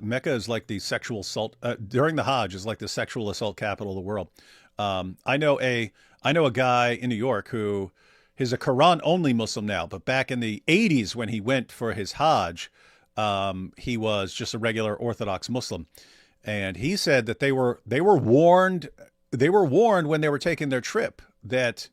Mecca is like the sexual assault during the Hajj is like the sexual assault capital of the world. I know a guy in New York who is a Quran only Muslim now, but back in the 80s when he went for his Hajj, he was just a regular Orthodox Muslim, and he said that they were warned when they were taking their trip that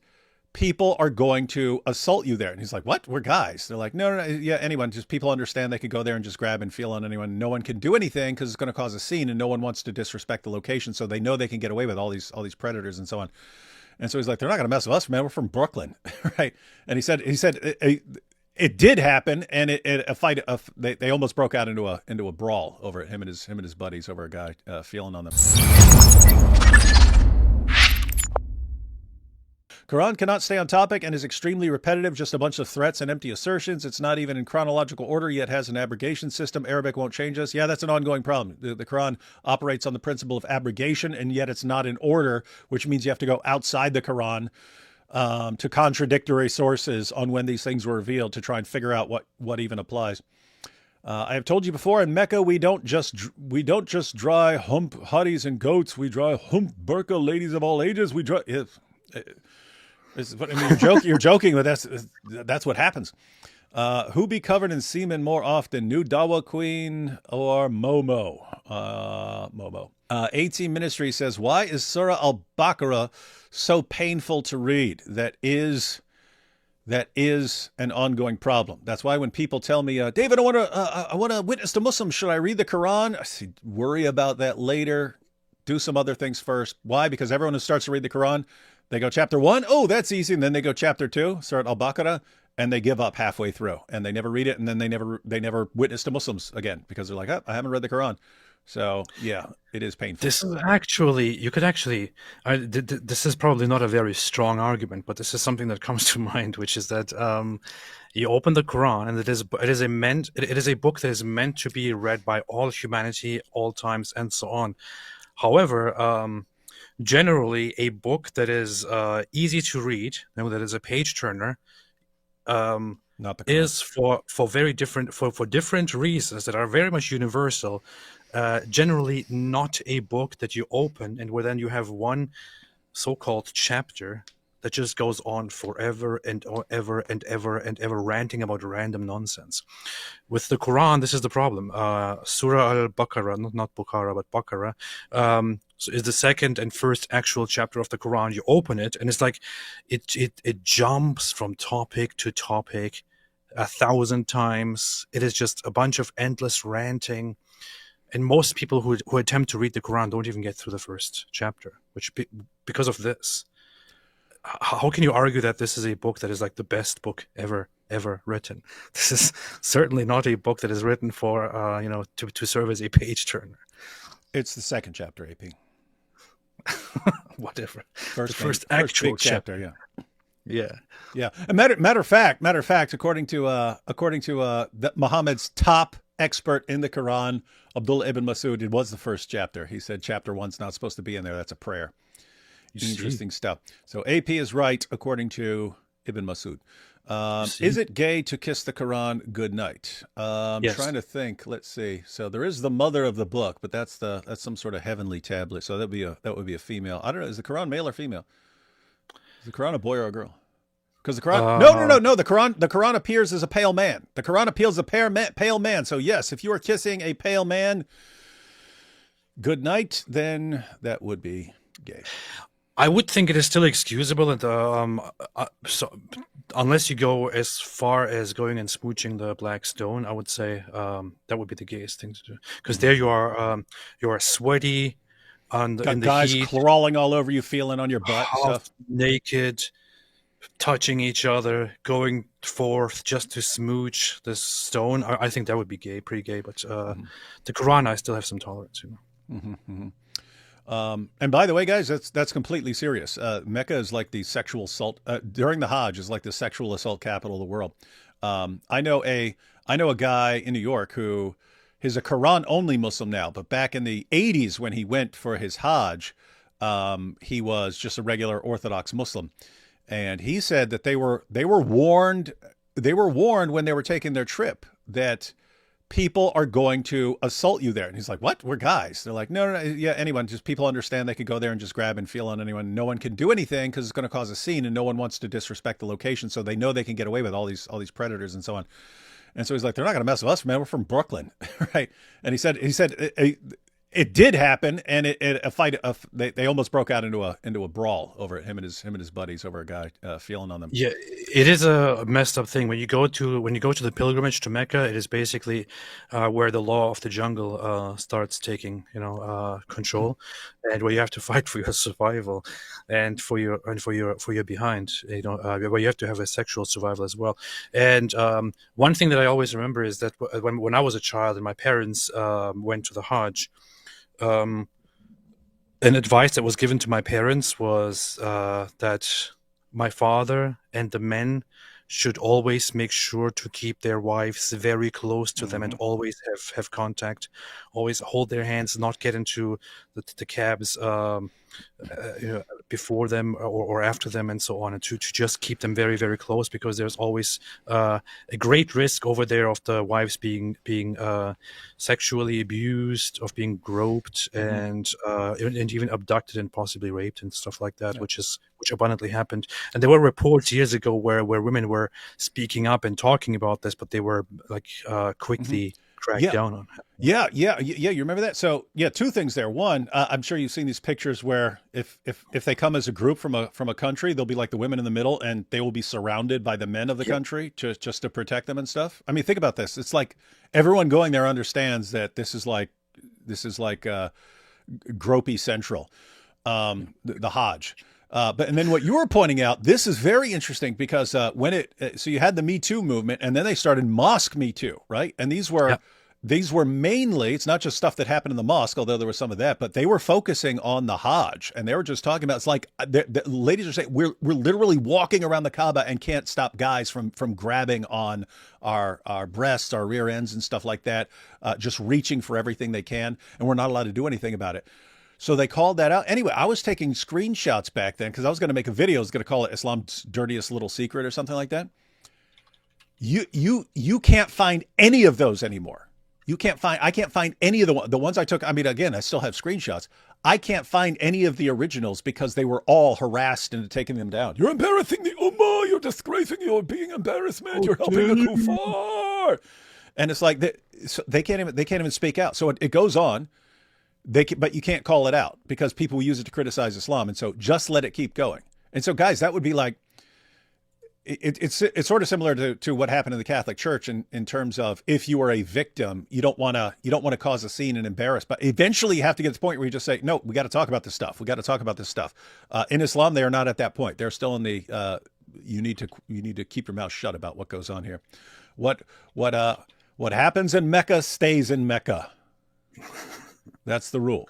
people are going to assault you there. And he's like, what? We're guys. They're like, no, no, no. Yeah, anyone. Just people understand they could go there and just grab and feel on anyone. No one can do anything because it's going to cause a scene, and no one wants to disrespect the location. So they know they can get away with all these predators and so on. And so he's like, they're not going to mess with us, man. We're from Brooklyn, right? And he said it did happen, and a fight. They almost broke out into a brawl over it. Him and his buddies over a guy feeling on them. Quran cannot stay on topic and is extremely repetitive, just a bunch of threats and empty assertions. It's not even in chronological order, yet has an abrogation system. Arabic won't change us. Yeah, that's an ongoing problem. The Quran operates on the principle of abrogation, and yet it's not in order, which means you have to go outside the Quran to contradictory sources on when these things were revealed to try and figure out what even applies. I have told you before, in Mecca, we don't just dry hump hotties and goats. We dry hump burqa ladies of all ages. We dry... you're joking, but that's what happens. Who be covered in semen more often, New Dawa Queen or Momo? Momo. 18 Ministry says, why is Surah Al-Baqarah so painful to read? That is an ongoing problem. That's why when people tell me, David, I want to witness to Muslims, should I read the Quran? I say, worry about that later. Do some other things first. Why? Because everyone who starts to read the Quran, they go chapter 1. Oh, that's easy. And then they go chapter 2, Surah Al-Baqarah, and they give up halfway through, and they never read it. And then they never witness to Muslims again because they're like, oh, I haven't read the Quran. So yeah, it is painful. This is actually, you could actually, this is probably not a very strong argument, but this is something that comes to mind, which is that you open the Quran, and it is a book that is meant to be read by all humanity, all times, and so on. However, generally, a book that is easy to read, that is a page turner, Not the Quran. is for different reasons that are very much universal. Generally, not a book that you open and where then you have one so-called chapter that just goes on forever and ever and ever and ever ranting about random nonsense. With the Quran, this is the problem. Surah Al-Baqarah, not Bukhara, but Baqarah, so is the second and first actual chapter of the Quran. You open it, and it's like it jumps from topic to topic 1,000 times. It is just a bunch of endless ranting. And most people who attempt to read the Quran don't even get through the first chapter, because of this. How can you argue that this is a book that is like the best book ever written? This is certainly not a book that is written for to serve as a page turner. It's the second chapter, AP. Whatever. First actual chapter. Yeah. Yeah. A matter of fact, according to Muhammad's top expert in the Quran, Abdullah ibn Masud, it was the first chapter. He said chapter 1's not supposed to be in there. That's a prayer. Interesting stuff. So AP is right, according to Ibn Masud. Is it gay to kiss the Quran goodnight? Yes. Trying to think. Let's see. So there is the mother of the book, but that's some sort of heavenly tablet. So that would be a female. I don't know. Is the Quran male or female? Is the Quran a boy or a girl? Because the Quran, no. The Quran appears as a pale man. The Quran appeals a pale man. So yes, if you are kissing a pale man goodnight, then that would be gay. I would think it is still excusable, and so unless you go as far as going and smooching the black stone, I would say that would be the gayest thing to do. Because there you are sweaty, in the guys heat, crawling all over you, feeling on your butt, stuff. Naked, touching each other, going forth just to smooch this stone. I think that would be gay, pretty gay. But the Quran, I still have some tolerance. And by the way, guys, that's completely serious. Mecca is like the sexual assault during the Hajj is like the sexual assault capital of the world. I know a guy in New York who is a Quran only Muslim now, but back in the 80s when he went for his Hajj, he was just a regular Orthodox Muslim, and he said that they were warned when they were taking their trip that people are going to assault you there. And he's like, what? We're guys. They're like, no, yeah, anyone. Just people understand they could go there and just grab and feel on anyone. No one can do anything because it's going to cause a scene, and no one wants to disrespect the location. So they know they can get away with all these predators and so on. And so he's like, they're not going to mess with us, man. We're from Brooklyn, right? And he said, it did happen, and they almost broke out into a brawl over it, him and his buddies over a guy feeling on them. Yeah, it is a messed up thing. When you go to the pilgrimage to Mecca, it is basically where the law of the jungle starts taking control, and where you have to fight for your survival and for your behind. Where you have to have a sexual survival as well. And one thing that I always remember is that when I was a child and my parents went to the Hajj. An advice that was given to my parents was that my father and the men should always make sure to keep their wives very close to them and always have contact, always hold their hands, not get into the cabs before them or after them and so on, and to just keep them very, very close, because there's always a great risk over there of the wives being sexually abused, of being groped and even abducted and possibly raped and stuff like that, which abundantly happened. And there were reports years ago where women were speaking up and talking about this, but they were quickly cracked down on. Yeah. You remember that? So two things there. One, I'm sure you've seen these pictures where if they come as a group from a country, they'll be like the women in the middle, and they will be surrounded by the men of the country just to protect them and stuff. I mean, think about this. It's like everyone going there understands that this is like gropey central, the Hajj. And then what you were pointing out, this is very interesting because so you had the Me Too movement, and then they started Mosque Me Too, right? And these were mainly, it's not just stuff that happened in the mosque, although there was some of that, but they were focusing on the Hajj, and they were just talking about, it's like the ladies are saying, we're literally walking around the Kaaba and can't stop guys from grabbing on our breasts, our rear ends and stuff like that, just reaching for everything they can, and we're not allowed to do anything about it. So they called that out. Anyway, I was taking screenshots back then because I was going to make a video. I was going to call it Islam's Dirtiest Little Secret or something like that. You can't find any of those anymore. I can't find any of the ones I took. I mean, again, I still have screenshots. I can't find any of the originals because they were all harassed into taking them down. You're embarrassing the Ummah. You're disgracing. You're being embarrassment. You're helping the kuffar. And it's like they can't even speak out. So it goes on. But you can't call it out because people will use it to criticize Islam. And so just let it keep going. And so, guys, that would be like, it's sort of similar to what happened in the Catholic Church in terms of, if you are a victim, you don't want to cause a scene and embarrass, but eventually you have to get to the point where you just say, no, we got to talk about this stuff. We got to talk about this stuff. In Islam, they are not at that point. They're still in the, you need to keep your mouth shut about what goes on here. What happens in Mecca stays in Mecca. That's the rule.